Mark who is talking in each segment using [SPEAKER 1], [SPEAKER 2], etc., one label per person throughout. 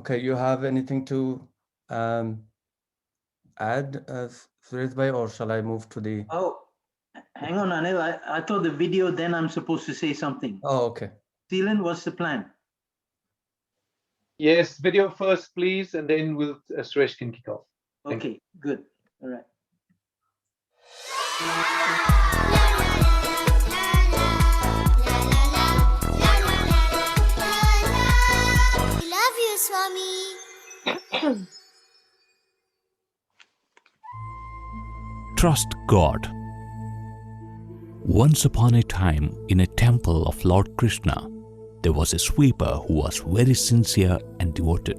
[SPEAKER 1] Okay, you have anything to add, Suresh bhai, or shall I move to the...
[SPEAKER 2] Oh, hang on, Anil. I thought the video, then I'm supposed to say something.
[SPEAKER 1] Oh, okay.
[SPEAKER 2] Thielen, what's the plan?
[SPEAKER 3] Yes, video first, please, and then Suresh can kick off. Thank you.
[SPEAKER 2] Okay, good. All right.
[SPEAKER 4] Love you, Swami.
[SPEAKER 5] Trust God. Once upon a time, in a temple of Lord Krishna, there was a sweeper who was very sincere and devoted.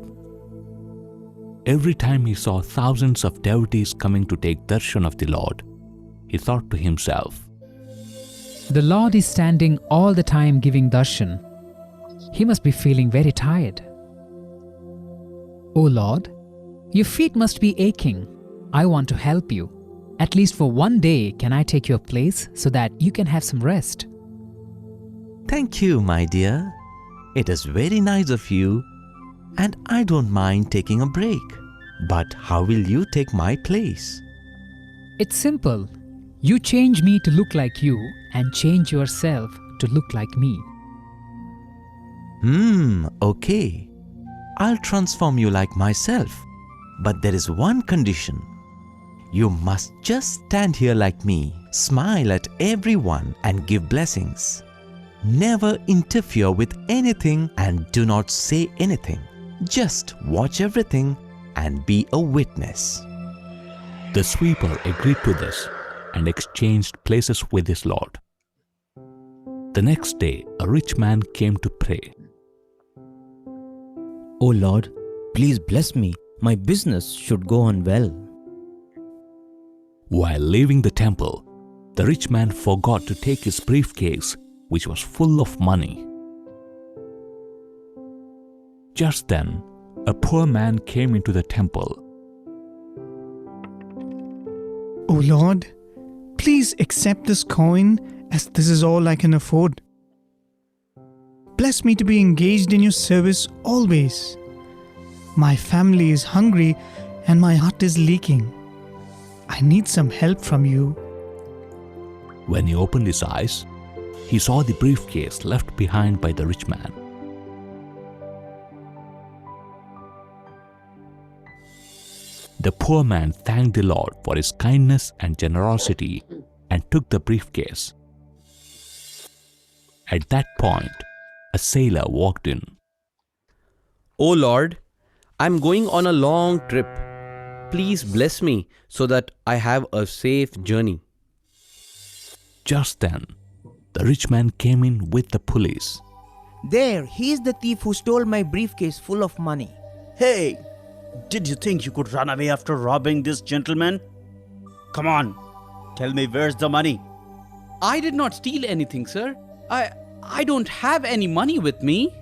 [SPEAKER 5] Every time he saw thousands of devotees coming to take darshan of the Lord, he thought to himself,
[SPEAKER 6] The Lord is standing all the time giving darshan. He must be feeling very tired. O Lord, your feet must be aching. I want to help you. At least for one day, can I take your place so that you can have some rest?
[SPEAKER 7] Thank you, my dear. It is very nice of you, and I don't mind taking a break. But how will you take my place?
[SPEAKER 6] It's simple. You change me to look like you and change yourself to look like me.
[SPEAKER 7] Okay. I'll transform you like myself. But there is one condition. You must just stand here like me, smile at everyone and give blessings. Never interfere with anything and do not say anything. Just watch everything and be a witness.
[SPEAKER 5] The sweeper agreed to this and exchanged places with his lord. The next day, a rich man came to pray.
[SPEAKER 8] O Lord, please bless me. My business should go on well.
[SPEAKER 5] While leaving the temple, the rich man forgot to take his briefcase, which was full of money. Just then, a poor man came into the temple.
[SPEAKER 9] O Lord, please accept this coin, as this is all I can afford. Bless me to be engaged in your service always. My family is hungry and my heart is leaking. I need some help from you.
[SPEAKER 5] When he opened his eyes, he saw the briefcase left behind by the rich man. The poor man thanked the Lord for his kindness and generosity and took the briefcase. At that point, a sailor walked in.
[SPEAKER 10] O Lord, I'm going on a long trip. Please bless me so that I have a safe journey.
[SPEAKER 5] Just then, the rich man came in with the police.
[SPEAKER 11] There, he is the thief who stole my briefcase full of money.
[SPEAKER 12] Hey, did you think you could run away after robbing this gentleman? Come on, tell me where's the money?
[SPEAKER 10] I did not steal anything, sir. I don't have any money with me.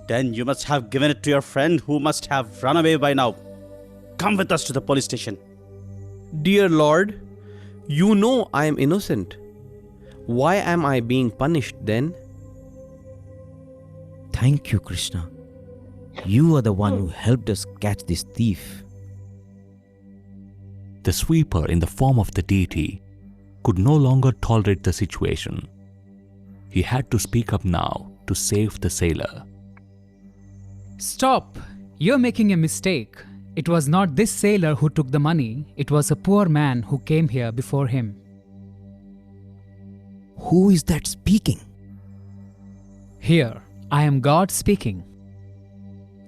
[SPEAKER 12] Then you must have given it to your friend who must have run away by now. Come with us to the police station.
[SPEAKER 10] Dear Lord, you know I am innocent. Why am I being punished then?
[SPEAKER 8] Thank you, Krishna. You are the one who helped us catch this thief.
[SPEAKER 5] The sweeper, in the form of the deity, could no longer tolerate the situation. He had to speak up now to save the sailor.
[SPEAKER 6] Stop! You're making a mistake. It was not this sailor who took the money. It was a poor man who came here before him.
[SPEAKER 8] Who is that speaking?
[SPEAKER 6] Here, I am God speaking.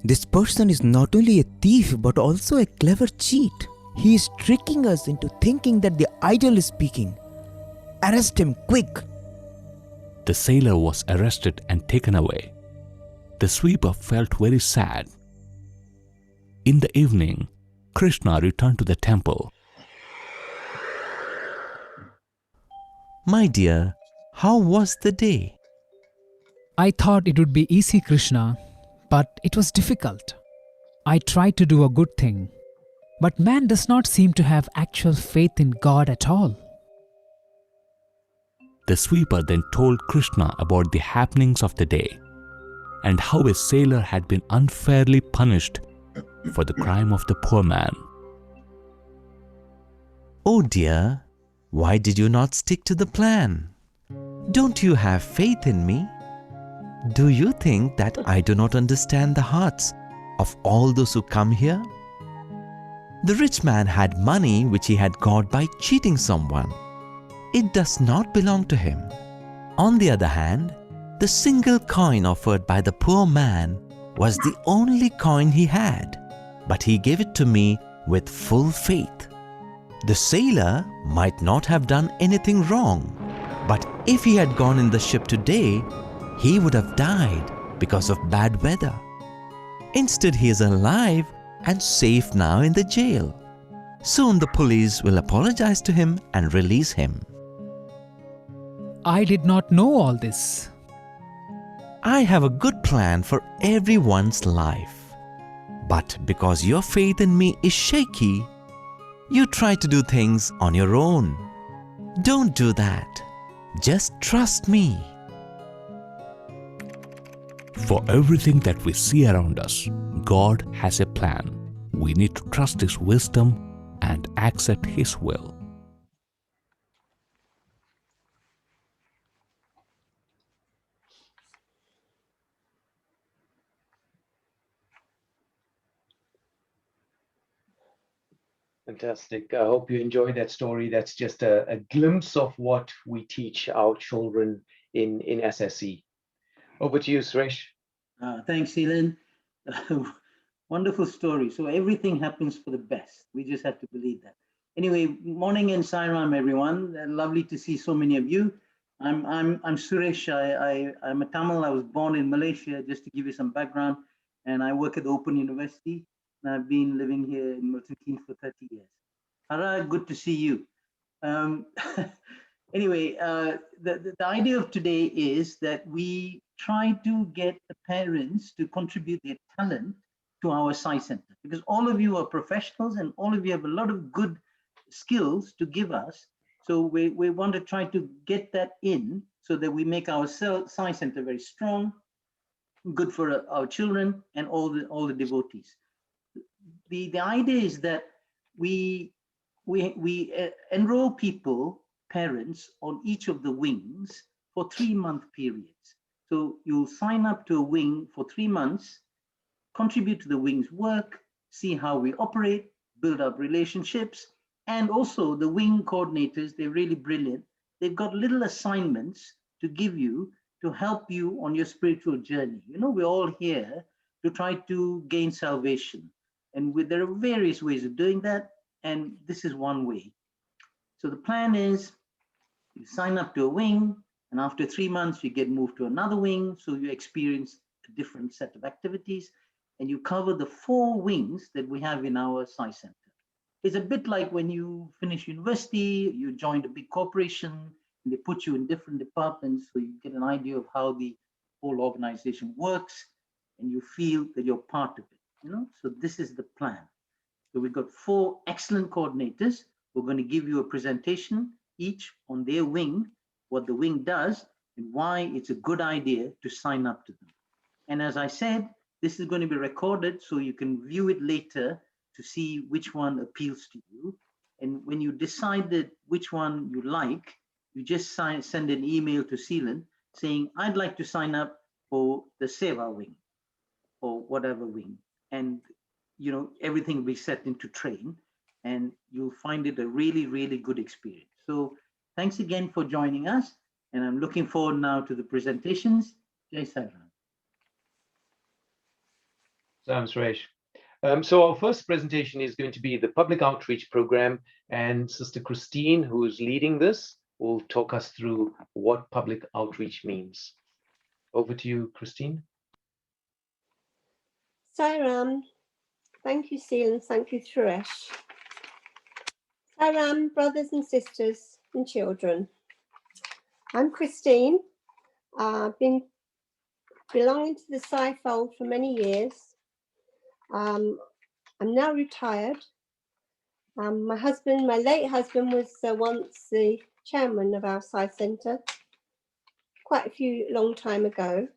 [SPEAKER 8] This person is not only a thief but also a clever cheat. He is tricking us into thinking that the idol is speaking. Arrest him, quick!
[SPEAKER 5] The sailor was arrested and taken away. The sweeper felt very sad. In the evening, Krishna returned to the temple.
[SPEAKER 7] My dear, how was the day?
[SPEAKER 6] I thought it would be easy, Krishna, but it was difficult. I tried to do a good thing, but man does not seem to have actual faith in God at all.
[SPEAKER 5] The sweeper then told Krishna about the happenings of the day, and how a sailor had been unfairly punished for the crime of the poor man.
[SPEAKER 7] Oh dear, why did you not stick to the plan? Don't you have faith in me? Do you think that I do not understand the hearts of all those who come here? The rich man had money which he had got by cheating someone. It does not belong to him. On the other hand, the single coin offered by the poor man was the only coin he had, but he gave it to me with full faith. The sailor might not have done anything wrong, but if he had gone in the ship today, he would have died because of bad weather. Instead, he is alive and safe now in the jail. Soon the police will apologize to him and release him.
[SPEAKER 6] I did not know all this.
[SPEAKER 7] I have a good plan for everyone's life. But because your faith in me is shaky, you try to do things on your own. Don't do that. Just trust me.
[SPEAKER 5] For everything that we see around us, God has a plan. We need to trust His wisdom and accept His will.
[SPEAKER 3] Fantastic. I hope you enjoyed that story. That's just a glimpse of what we teach our children in SSE. Over to you, Suresh.
[SPEAKER 2] Thanks, Seelan. Wonderful story. So everything happens for the best. We just have to believe that. Anyway, morning and Sairam, everyone. Lovely to see so many of you. I'm Suresh. I'm a Tamil. I was born in Malaysia, just to give you some background. And I work at the Open University. And I've been living here in Milton Keynes for 30 years. Hara, good to see you. Anyway, the idea of today is that we try to get the parents to contribute their talent to our SAI Center, because all of you are professionals and all of you have a lot of good skills to give us. So we want to try to get that in so that we make our SAI Center very strong, good for our children and all the devotees. The idea is that we enroll people, parents, on each of the wings for 3-month periods. So you'll sign up to a wing for 3 months, contribute to the wing's work, see how we operate, build up relationships, and also the wing coordinators, they're really brilliant. They've got little assignments to give you to help you on your spiritual journey. You know, we're all here to try to gain salvation. And there are various ways of doing that, and this is one way. So the plan is you sign up to a wing, and after 3 months, you get moved to another wing, so you experience a different set of activities, and you cover the 4 wings that we have in our SAI Center. It's a bit like when you finish university, you joined a big corporation, and they put you in different departments, so you get an idea of how the whole organization works, and you feel that you're part of it. You know, so this is the plan. So we've got 4 excellent coordinators. We're going to give you a presentation each on their wing, what the wing does, and why it's a good idea to sign up to them. And as I said, this is going to be recorded so you can view it later to see which one appeals to you. And when you decided which one you like, you just send an email to Seelan saying, I'd like to sign up for the Seva wing or whatever wing. And you know, everything will be set into train and you'll find it a really, really good experience. So thanks again for joining us. And I'm looking forward now to the presentations. Jai Sai Ram.
[SPEAKER 3] Suresh. So our first presentation is going to be the public outreach program, and Sister Christine, who is leading this, will talk us through what public outreach means. Over to you, Christine.
[SPEAKER 13] Sairam, thank you, Seelan, thank you, Suresh. Sairam, brothers and sisters and children. I'm Christine. I've been belonging to the Sai fold for many years. I'm now retired. My husband, my late husband, was once the chairman of our Sai Centre, quite a long time ago.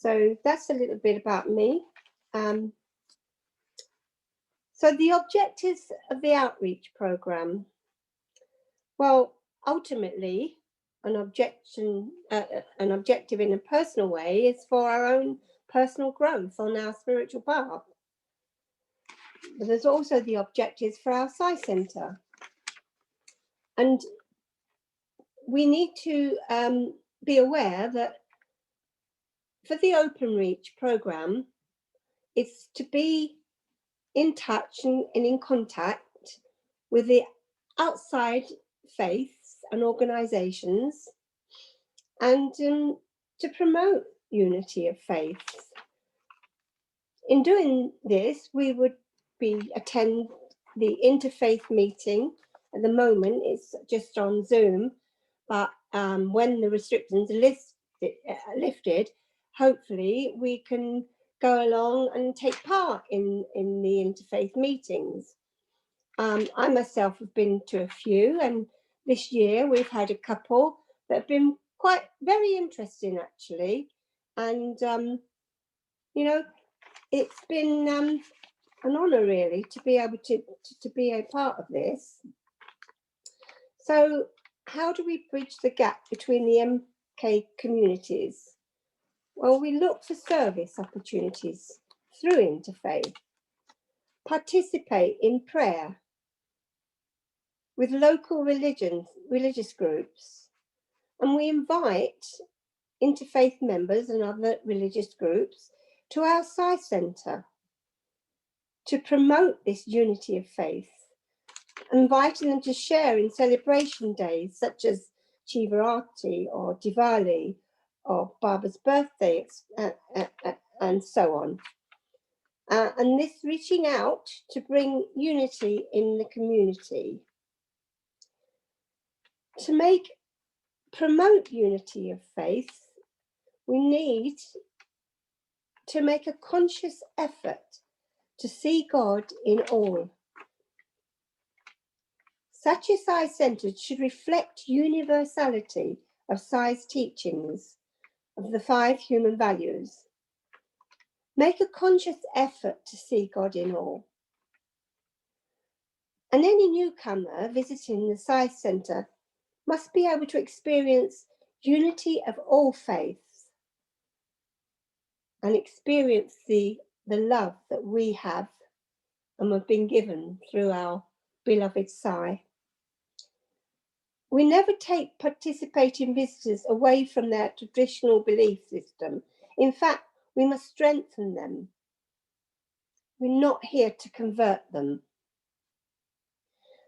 [SPEAKER 13] So that's a little bit about me. So the objectives of the outreach program. Well, ultimately, an objective in a personal way is for our own personal growth on our spiritual path. But there's also the objectives for our SI Centre. And we need to be aware that for the Open Reach program, it's to be in touch and in contact with the outside faiths and organisations, and to promote unity of faiths. In doing this, we would attend the interfaith meeting. At the moment, it's just on Zoom, but when the restrictions are lifted, hopefully we can go along and take part in the interfaith meetings. I myself have been to a few, and this year we've had a couple that have been very interesting actually. And, you know, it's been an honour really to be able to be a part of this. So how do we bridge the gap between the MK communities? Well, we look for service opportunities through interfaith, participate in prayer with local religious groups, and we invite interfaith members and other religious groups to our SI Centre to promote this unity of faith, inviting them to share in celebration days such as Chivarati or Diwali or Baba's birthday, and so on. And this reaching out to bring unity in the community. To promote unity of faith, we need to make a conscious effort to see God in all. Such a SI Centre should reflect universality of SI's teachings of the 5 human values. Make a conscious effort to see God in all. And any newcomer visiting the SI Centre must be able to experience unity of all faiths and experience the love that we have and have been given through our beloved SI. We never take participating visitors away from their traditional belief system. In fact, we must strengthen them. We're not here to convert them.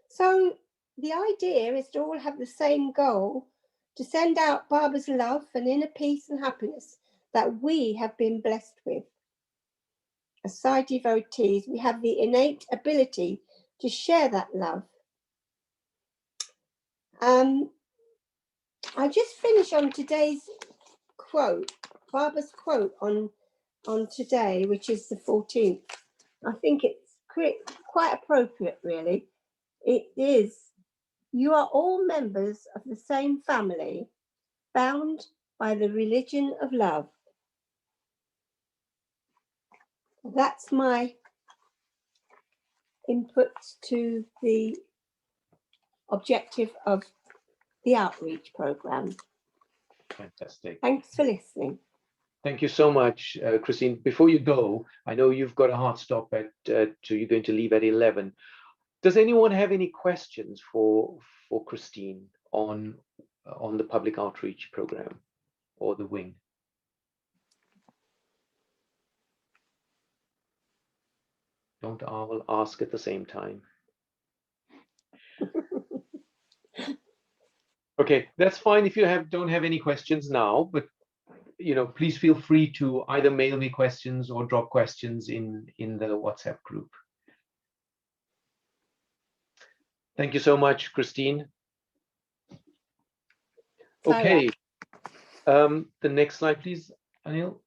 [SPEAKER 13] So the idea is to all have the same goal, to send out Baba's love and inner peace and happiness that we have been blessed with. As SI devotees, we have the innate ability to share that love. I just finished on today's quote, Baba's quote on today, which is the 14th. I think it's quite appropriate, really. It is, you are all members of the same family, bound by the religion of love. That's my input to the objective of the outreach program.
[SPEAKER 3] Fantastic.
[SPEAKER 13] Thanks for listening.
[SPEAKER 3] Thank you so much, Christine. Before you go, I know you've got a hard stop at, you're going to leave at 11. Does anyone have any questions for Christine on the public outreach program or the wing? Don't all ask at the same time. Okay, that's fine if you don't have any questions now, but please feel free to either mail me questions or drop questions in the WhatsApp group. Thank you so much, Christine. Okay, the next slide, please, Anil.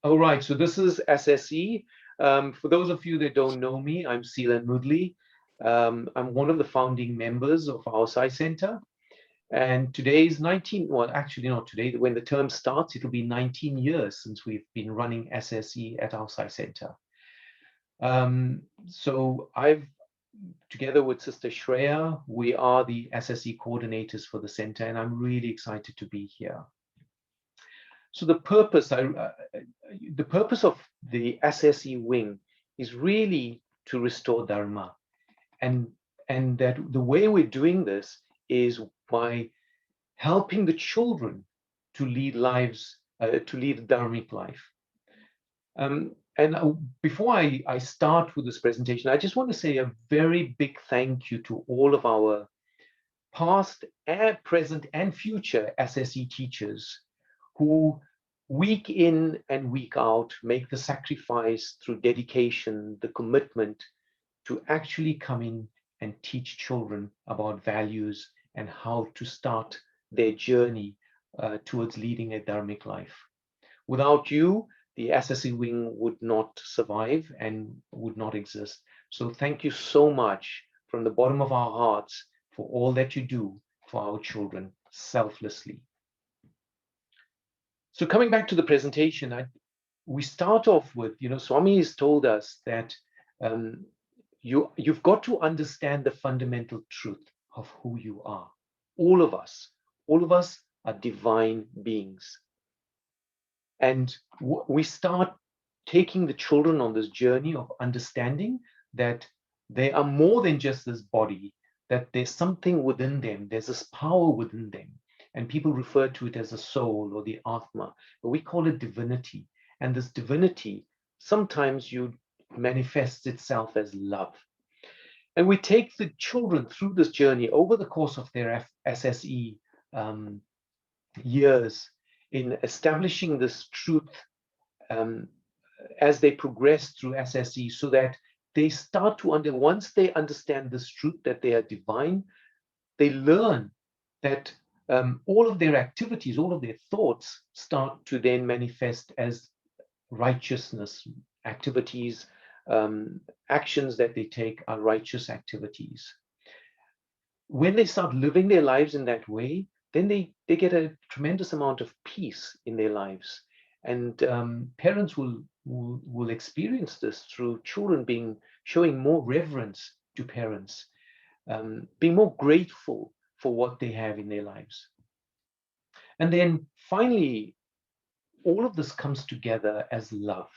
[SPEAKER 3] All right, so this is SSE. For those of you that don't know me, I'm Seelan Mudli. I'm one of the founding members of our SI Centre. And today is 19, well, actually not today, when the term starts, it'll be 19 years since we've been running SSE at our Sai Center. So I've, together with Sister Shreya, we are the SSE coordinators for the center, and I'm really excited to be here. So the purpose of the SSE wing is really to restore Dharma, and that the way we're doing this is by helping the children to lead lives, to lead a dharmic life. Before I start with this presentation, I just want to say a very big thank you to all of our past and present and future SSE teachers who week in and week out make the sacrifice through dedication, the commitment to actually come in and teach children about values and how to start their journey towards leading a dharmic life. Without you, the SSE wing would not survive and would not exist. So thank you so much from the bottom of our hearts for all that you do for our children selflessly. So coming back to the presentation, we start off with, Swami has told us that you've got to understand the fundamental truth of who you are. All of us are divine beings. And we start taking the children on this journey of understanding that they are more than just this body, that there's something within them, there's this power within them. And people refer to it as a soul or the Atma, but we call it divinity. And this divinity sometimes manifests itself as love. And we take the children through this journey over the course of their SSE years in establishing this truth as they progress through SSE, so that they start to once they understand this truth that they are divine, they learn that all of their activities, all of their thoughts start to then manifest as righteousness activities. Actions that they take are righteous activities. When they start living their lives in that way, then they get a tremendous amount of peace in their lives. And parents will experience this through children showing more reverence to parents, being more grateful for what they have in their lives. And then finally, all of this comes together as love,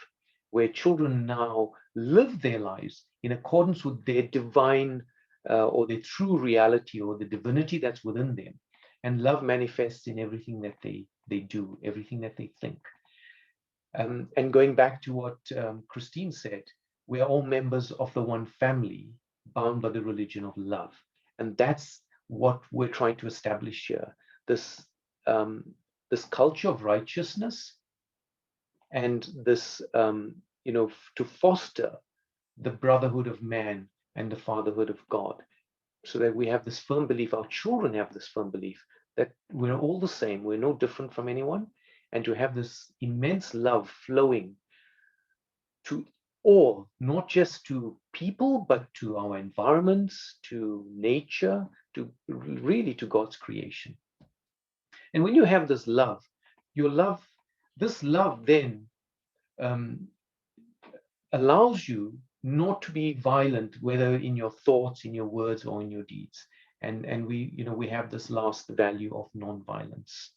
[SPEAKER 3] where children now live their lives in accordance with their divine or their true reality or the divinity that's within them. And love manifests in everything that they do, everything that they think. And going back to what Christine said, we are all members of the one family, bound by the religion of love. And that's what we're trying to establish here. This culture of righteousness and this, to foster the brotherhood of man and the fatherhood of God, so that we have this firm belief, our children have this firm belief that we're all the same, we're no different from anyone, and to have this immense love flowing to all, not just to people, but to our environments, to nature, to really to God's creation. And when you have this love, this love then allows you not to be violent, whether in your thoughts, in your words, or in your deeds. And we have this last value of non-violence,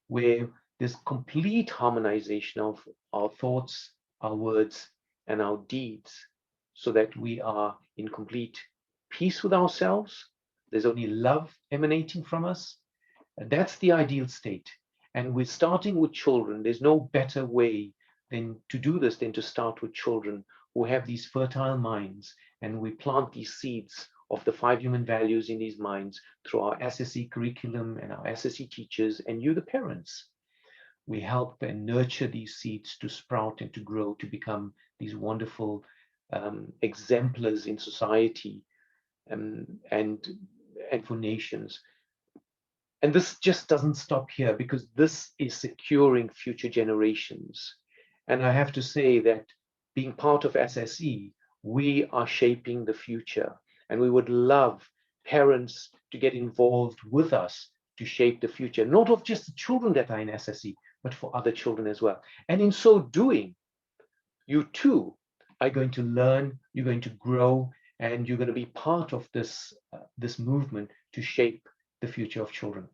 [SPEAKER 3] where there's complete harmonization of our thoughts, our words, and our deeds, so that we are in complete peace with ourselves. There's only love emanating from us. And that's the ideal state. And we're starting with children. There's no better way than to do this than to start with children who have these fertile minds, and we plant these seeds of the 5 human values in these minds through our SSE curriculum and our SSE teachers and you, the parents. We help and nurture these seeds to sprout and to grow to become these wonderful exemplars in society and for nations. And this just doesn't stop here, because this is securing future generations. And I have to say that being part of SSE, we are shaping the future, and we would love parents to get involved with us to shape the future, not of just the children that are in SSE, but for other children as well. And in so doing, you too are going to learn, you're going to grow, and you're going to be part of this this movement to shape the future of children.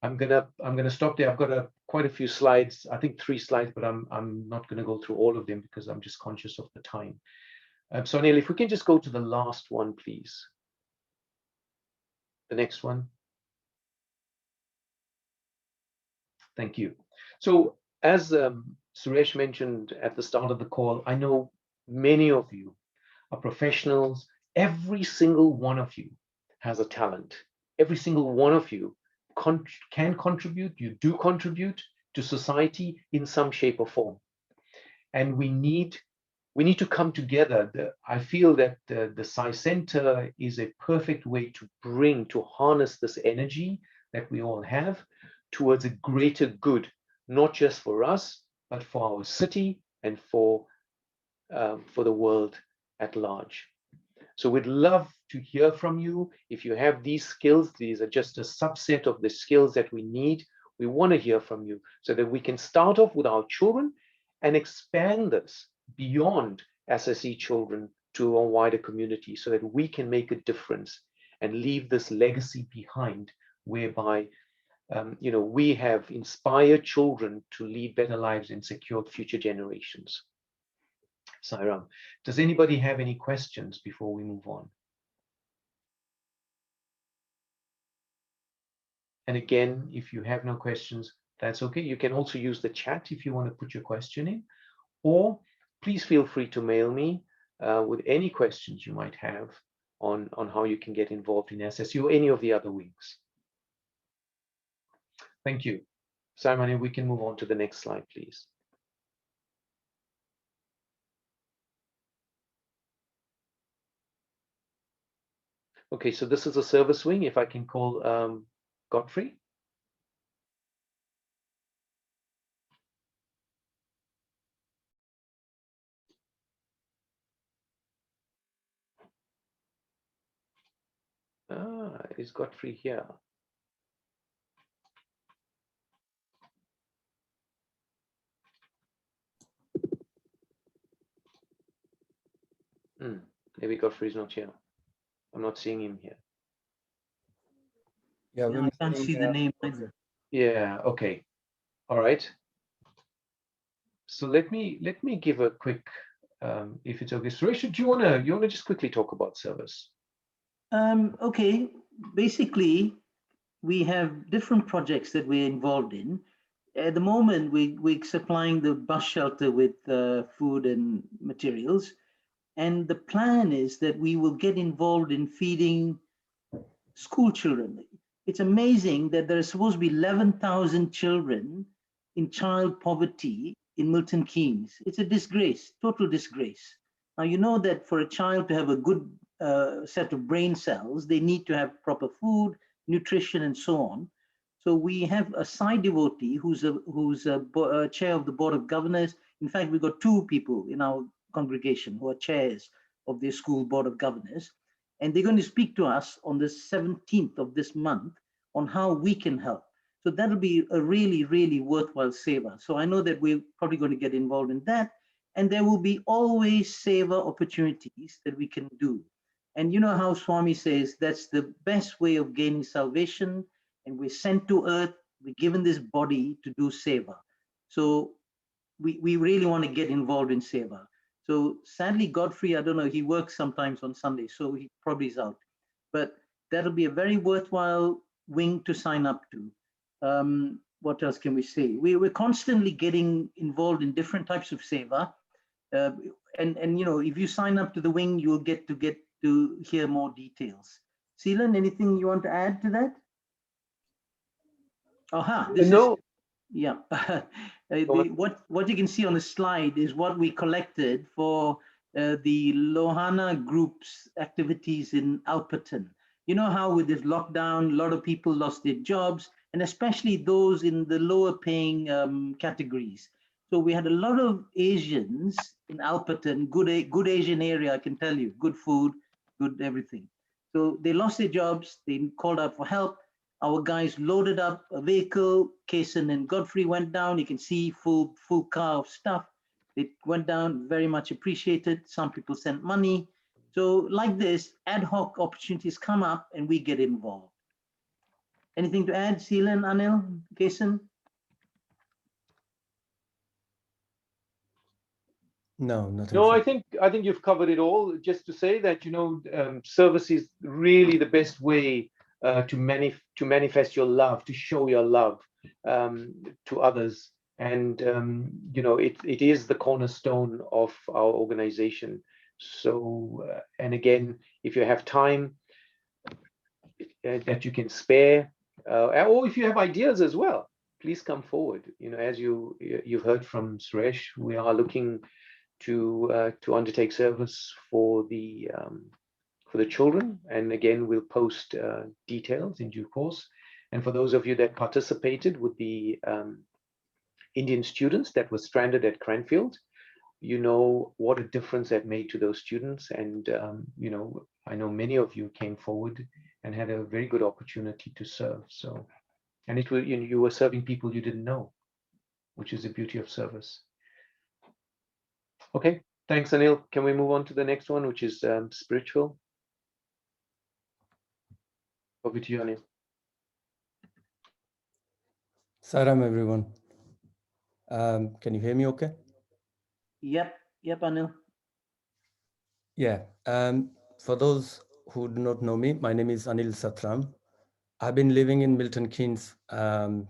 [SPEAKER 3] I'm gonna stop there. I've got quite a few slides. I think 3 slides, but I'm not going to go through all of them because I'm just conscious of the time. So Neil, if we can just go to the last one, please. The next one. Thank you. So as Suresh mentioned at the start of the call, I know many of you are professionals. Every single one of you has a talent. Every single one of you can contribute. You do contribute to society in some shape or form. And we need to come together. I feel that the Sci Center is a perfect way to harness this energy that we all have towards a greater good, not just for us, but for our city and for the world at large. So we'd love to hear from you. If you have these skills, these are just a subset of the skills that we need. We want to hear from you so that we can start off with our children and expand this beyond SSE children to a wider community so that we can make a difference and leave this legacy behind whereby we have inspired children to lead better lives and secure future generations. Sairam, does anybody have any questions before we move on? And again, if you have no questions, that's okay. You can also use the chat if you want to put your question in, or please feel free to mail me with any questions you might have on how you can get involved in SSE or any of the other wings. Thank you. Simon, we can move on to the next slide, please. Okay, so this is a service wing. If I can call Godfrey. Is Godfrey here? Maybe Godfrey's not here. I'm not seeing him here.
[SPEAKER 1] Yeah,
[SPEAKER 2] I can't see the name either.
[SPEAKER 3] Yeah, okay. All right. So let me give a quick, if it's okay. Suresh, do you wanna just quickly talk about service?
[SPEAKER 2] Okay. Basically, we have different projects that we're involved in. At the moment, we're supplying the bus shelter with food and materials. And the plan is that we will get involved in feeding school children. It's amazing that there are supposed to be 11,000 children in child poverty in Milton Keynes. It's a disgrace, total disgrace. Now, you know that for a child to have a good set of brain cells, they need to have proper food, nutrition, and so on. So we have a side devotee who's a chair of the board of governors. In fact, we've got 2 people in our congregation who are chairs of the school board of governors, and they're going to speak to us on the 17th of this month on how we can help. So that'll be a really, really worthwhile seva. So I know that we're probably going to get involved in that, and there will be always seva opportunities that we can do. And you know how Swami says that's the best way of gaining salvation, and we're sent to earth, we're given this body to do seva. So we really want to get involved in seva. So sadly, Godfrey, I don't know, he works sometimes on Sunday, so he probably is out. But that'll be a very worthwhile wing to sign up to. What else can we say? We're constantly getting involved in different types of seva. And you know, if you sign up to the wing, you'll get to hear more details. Seelan, anything you want to add to that?
[SPEAKER 3] No.
[SPEAKER 2] Yeah. What you can see on the slide is what we collected for the Lohana group's activities in Alperton. You know how with this lockdown, a lot of people lost their jobs, and especially those in the lower paying categories. So we had a lot of Asians in Alperton, good Asian area, I can tell you, good food, good everything. So they lost their jobs, they called out for help. Our guys loaded up a vehicle. Kason and Godfrey went down. You can see full car of stuff. It went down, very much appreciated. Some people sent money. So like this, ad hoc opportunities come up and we get involved. Anything to add, Seelan, Anil, Kason?
[SPEAKER 1] No, nothing.
[SPEAKER 3] No, I think you've covered it all. Just to say that service is really the best way to manifest your love, to show your love to others, and it is the cornerstone of our organization. So, and again, if you have time that you can spare, or if you have ideas as well, please come forward. As you've heard from Suresh, we are looking to undertake service for the children, and again we'll post details in due course. And for those of you that participated with the Indian students that were stranded at Cranfield, you know what a difference that made to those students. And I know many of you came forward and had a very good opportunity to serve. So, and it will, you were serving people you didn't know, which is the beauty of service. Okay, thanks, Anil. Can we move on to the next one, which is spiritual? Over to you, Anil.
[SPEAKER 1] Saram, everyone. Can you hear me okay?
[SPEAKER 2] Yep, Anil.
[SPEAKER 1] Yeah. For those who do not know me, my name is Anil Satram. I've been living in Milton Keynes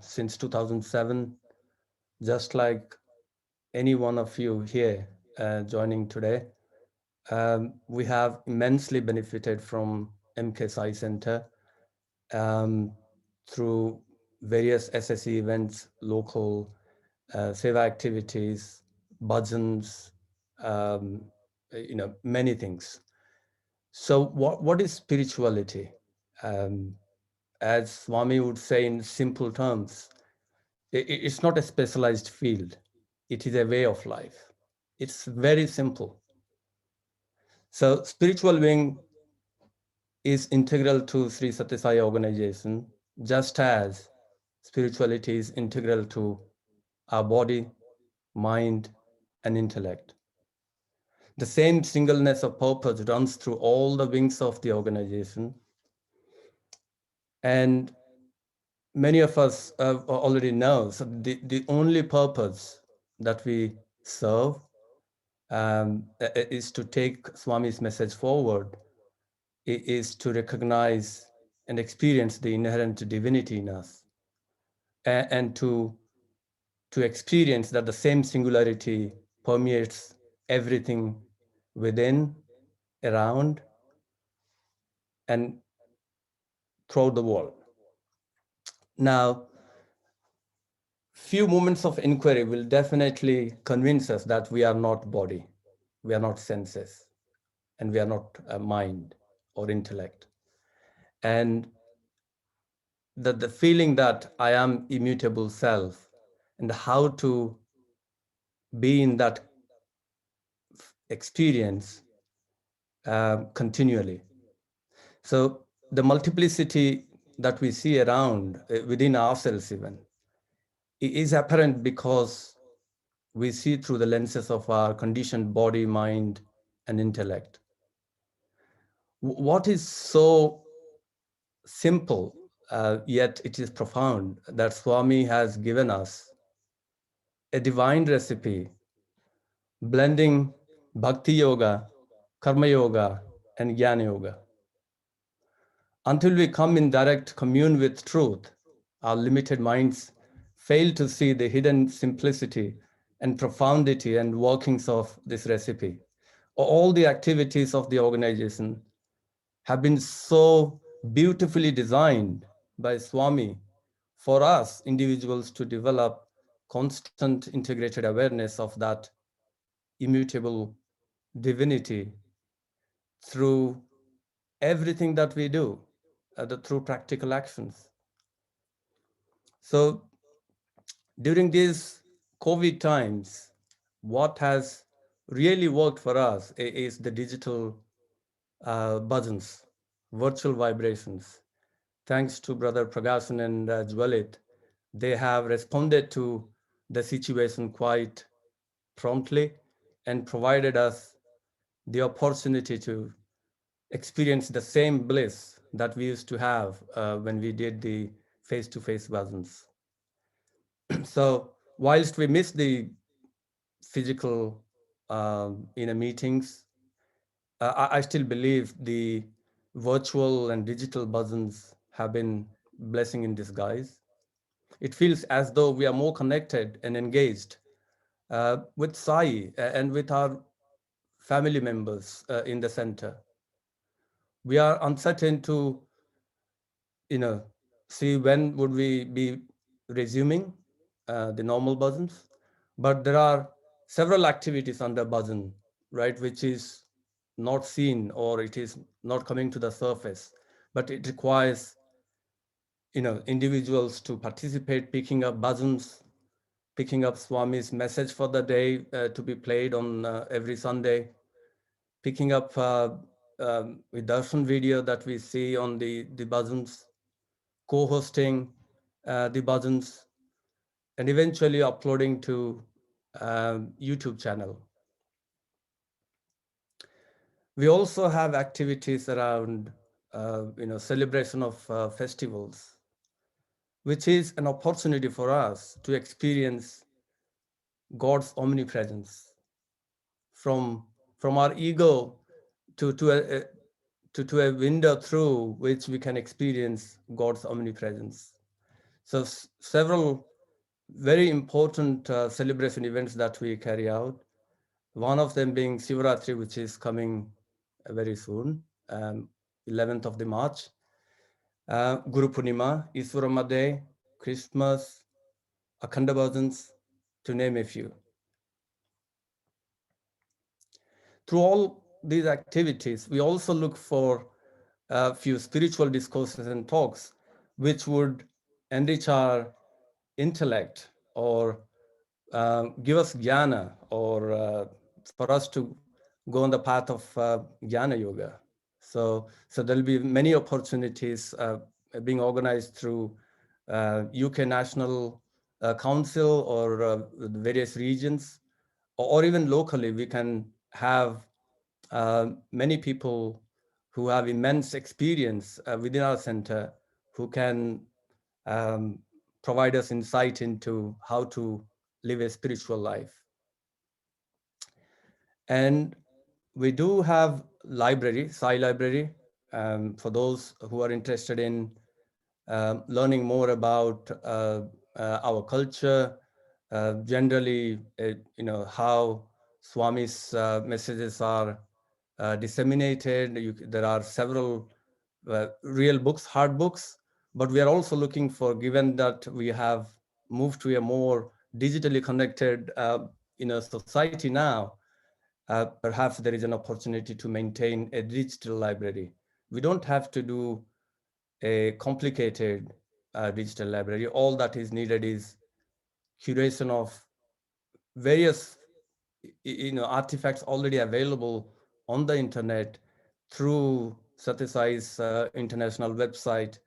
[SPEAKER 1] since 2007, just like any one of you here joining today. We have immensely benefited from MK Sai Center through various SSE events, local seva activities, bhajans, many things. So what is spirituality? As Swami would say in simple terms, it's not a specialized field. It is a way of life. It's very simple. So spiritual wing is integral to Sri Satya Sai organization, just as spirituality is integral to our body, mind, and intellect. The same singleness of purpose runs through all the wings of the organization. And many of us already know, so the only purpose that we serve is to take Swami's message forward, is to recognize and experience the inherent divinity in us, and to experience that the same singularity permeates everything within, around, and throughout the world. Now, few moments of inquiry will definitely convince us that we are not body, we are not senses, and we are not mind or intellect. And the feeling that I am immutable self, and how to be in that experience continually. So the multiplicity that we see around within ourselves even is apparent because we see through the lenses of our conditioned body, mind, and intellect. What is so simple, yet it is profound, that Swami has given us a divine recipe, blending bhakti yoga, karma yoga, and jnana yoga. Until we come in direct commune with truth, our limited minds fail to see the hidden simplicity and profundity and workings of this recipe. All the activities of the organization have been so beautifully designed by Swami for us individuals to develop constant integrated awareness of that immutable divinity through everything that we do, through practical actions. So during these COVID times, what has really worked for us is the digital bhajans, virtual vibrations, thanks to Brother Pragasan and Jwalit, they have responded to the situation quite promptly and provided us the opportunity to experience the same bliss that we used to have when we did the face-to-face bhajans. So whilst we miss the physical meetings, I still believe the virtual and digital bhajans have been blessing in disguise. It feels as though we are more connected and engaged with Sai and with our family members in the center. We are uncertain to, see when would we be resuming the normal bhajans, but there are several activities under bhajan, right, which is not seen or it is not coming to the surface, but it requires, individuals to participate, picking up bhajans, picking up Swami's message for the day to be played on every Sunday, picking up the darshan video that we see on the bhajans, co-hosting the bhajans, and eventually uploading to YouTube channel. We also have activities around, celebration of festivals, which is an opportunity for us to experience God's omnipresence from our ego to a window through which we can experience God's omnipresence. So several very important celebration events that we carry out. One of them being Sivaratri, which is coming very soon, 11th of the March. Guru Purnima, Iswarama Day, Christmas, Akhanda Bhajans, to name a few. Through all these activities, we also look for a few spiritual discourses and talks which would enrich our intellect or give us jnana, or for us to go on the path of jnana yoga. So there'll be many opportunities being organized through UK National Council or various regions, or even locally. We can have many people who have immense experience within our center who can provide us insight into how to live a spiritual life. And we do have library, Sai Library, for those who are interested in learning more about our culture, generally, how Swami's messages are disseminated. There are several real books, hard books, but we are also looking for, given that we have moved to a more digitally connected society now, perhaps there is an opportunity to maintain a digital library. We don't have to do a complicated digital library. All that is needed is curation of various artifacts already available on the internet through Satyasai's international website,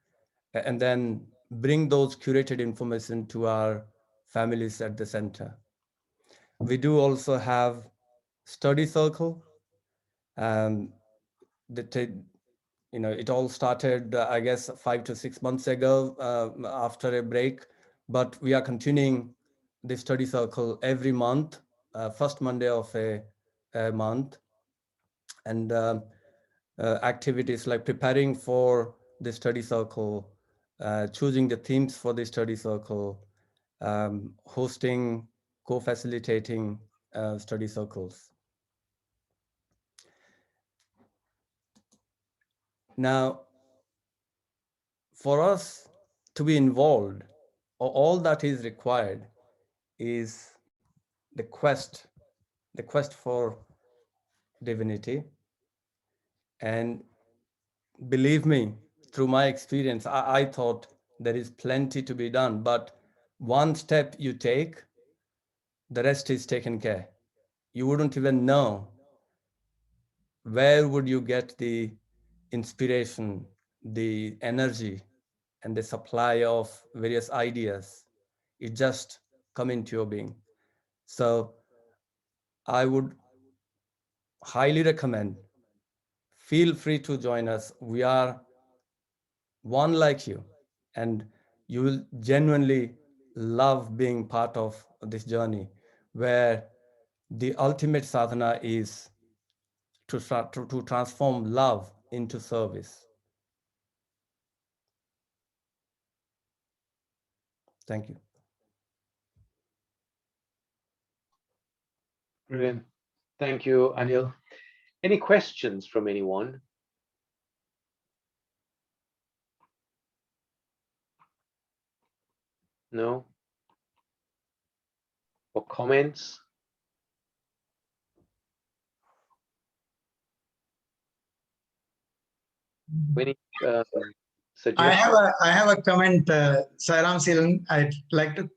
[SPEAKER 1] and then bring those curated information to our families at the center. We do also have study circle. It all started, I guess, 5 to 6 months ago after a break, but we are continuing the study circle every month, first Monday of a month, and activities like preparing for the study circle, choosing the themes for the study circle, hosting, co-facilitating study circles. Now, for us to be involved, all that is required is the quest for divinity. And believe me, through my experience, I thought there is plenty to be done, but one step you take, the rest is taken care. You wouldn't even know where would you get the inspiration, the energy and the supply of various ideas, it just come into your being. So I would highly recommend, feel free to join us. We are one like you, and you will genuinely love being part of this journey, where the ultimate sadhana is to transform love into service. Thank you.
[SPEAKER 3] Brilliant. Thank you, Anil. Any questions from anyone? No? Or comments? Any suggestions?
[SPEAKER 14] I have a comment, Sairam Silan. I'd like to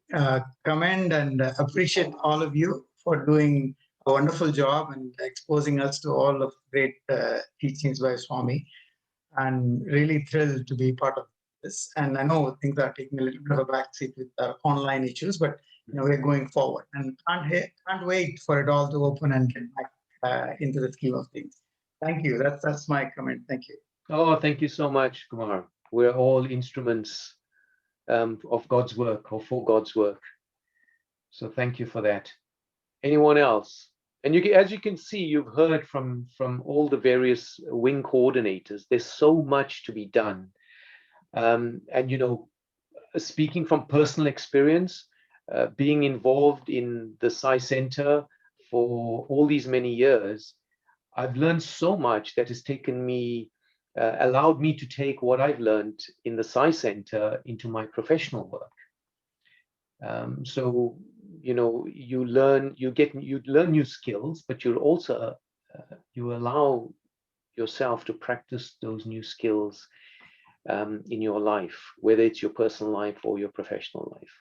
[SPEAKER 14] commend and appreciate all of you for doing a wonderful job and exposing us to all of great teachings by Swami. I'm really thrilled to be part of this. And I know things are taking a little bit of a backseat with online issues, but we're going forward and can't wait for it all to open and get back into the scheme of things. Thank you. That's my comment. Thank you.
[SPEAKER 3] Oh, thank you so much, Kumar. We're all instruments of God's work or for God's work. So thank you for that. Anyone else? And as you can see, you've heard from all the various wing coordinators. There's so much to be done. And, speaking from personal experience, being involved in the Sai Center for all these many years, I've learned so much that has taken me, allowed me to take what I've learned in the Sai Center into my professional work. So, you learn new skills, but you'll also, you allow yourself to practice those new skills in your life, whether it's your personal life or your professional life.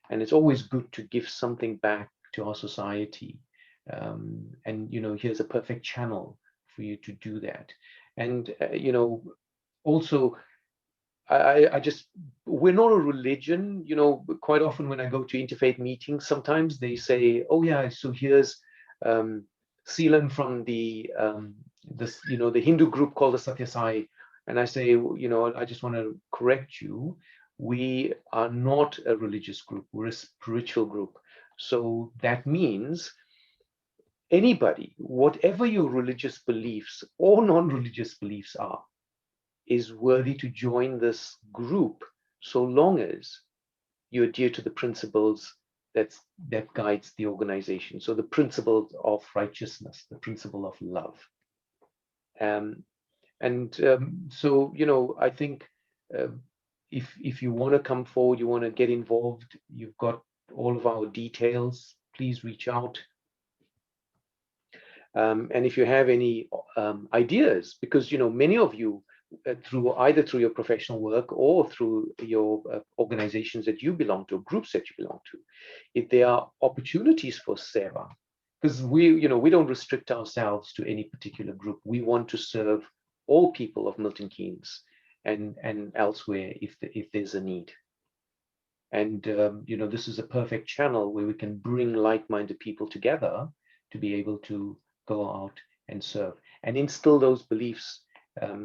[SPEAKER 3] And it's always good to give something back to our society. And here's a perfect channel for you to do that. And also, we're not a religion. Quite often when I go to interfaith meetings, sometimes they say, oh yeah, so here's Seelan from the Hindu group called the Satya Sai. And I say, I just want to correct you. We are not a religious group. We're a spiritual group. So that means anybody, whatever your religious beliefs or non-religious beliefs are, is worthy to join this group, so long as you adhere to the principles that guides the organization. So the principles of righteousness, the principle of love. So, I think if you want to come forward, you want to get involved, you've got all of our details, please reach out. And if you have any ideas, because many of you, either through your professional work or through your organizations that you belong to, groups that you belong to, if there are opportunities for seva, because we don't restrict ourselves to any particular group. We want to serve all people of Milton Keynes and elsewhere if there's a need. And this is a perfect channel where we can bring like-minded people together to be able to go out and serve and instill those beliefs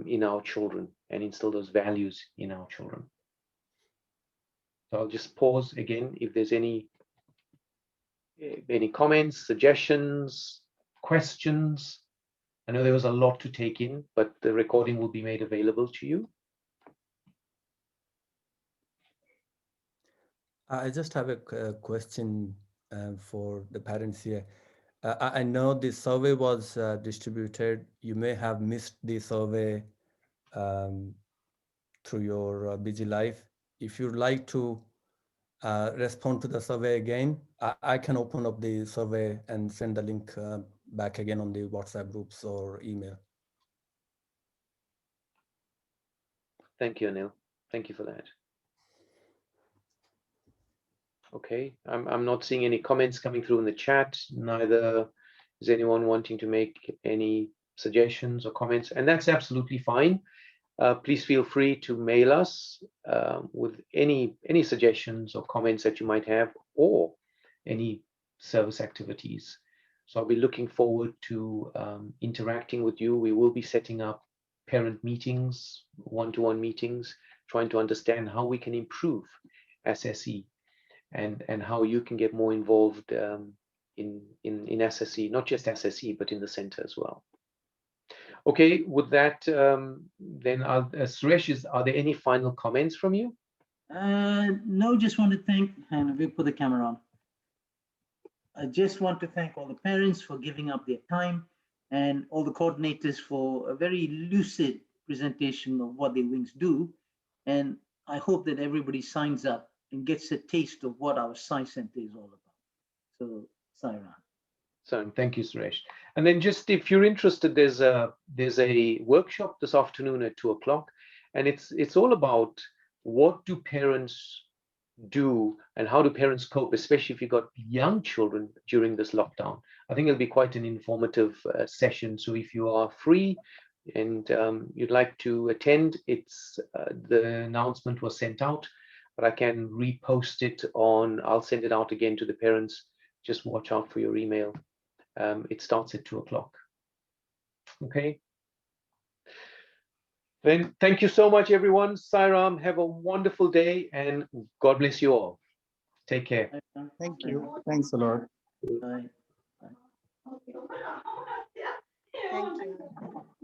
[SPEAKER 3] in our children and instill those values in our children. So I'll just pause again if there's any comments, suggestions, questions. I know there was a lot to take in, but the recording will be made available to you.
[SPEAKER 1] I just have a question for the parents here. I know the survey was distributed. You may have missed the survey through your busy life. If you'd like to respond to the survey again, I can open up the survey and send the link back again on the WhatsApp groups or email.
[SPEAKER 3] Thank you, Anil. Thank you for that. Okay, I'm not seeing any comments coming through in the chat. Neither is anyone wanting to make any suggestions or comments, and that's absolutely fine. please feel free to mail us with any suggestions or comments that you might have, or any service activities. So I'll be looking forward to interacting with you. We will be setting up parent meetings, one-to-one meetings, trying to understand how we can improve SSE and how you can get more involved in SSE, not just SSE, but in the center as well. Okay, with that, then Suresh, are there any final comments from you?
[SPEAKER 2] No, just want to thank, and we'll put the camera on. I just want to thank all the parents for giving up their time, and all the coordinators for a very lucid presentation of what their wings do. And I hope that everybody signs up and gets a taste of what our Sai Center is all about. So, Sairam.
[SPEAKER 3] So thank you, Suresh. And then just if you're interested, there's a workshop this afternoon at 2 o'clock, and it's all about what do parents do and how do parents cope, especially if you've got young children during this lockdown. I think it'll be quite an informative session. So if you are free and you'd like to attend, it's the announcement was sent out, but I can repost it on, I'll send it out again to the parents. Just watch out for your email. It starts at 2 o'clock. Okay. Then thank you so much, everyone. Sairam, have a wonderful day, and God bless you all. Take care.
[SPEAKER 14] Thank you. Thanks a lot.
[SPEAKER 2] Bye.
[SPEAKER 13] Thank you.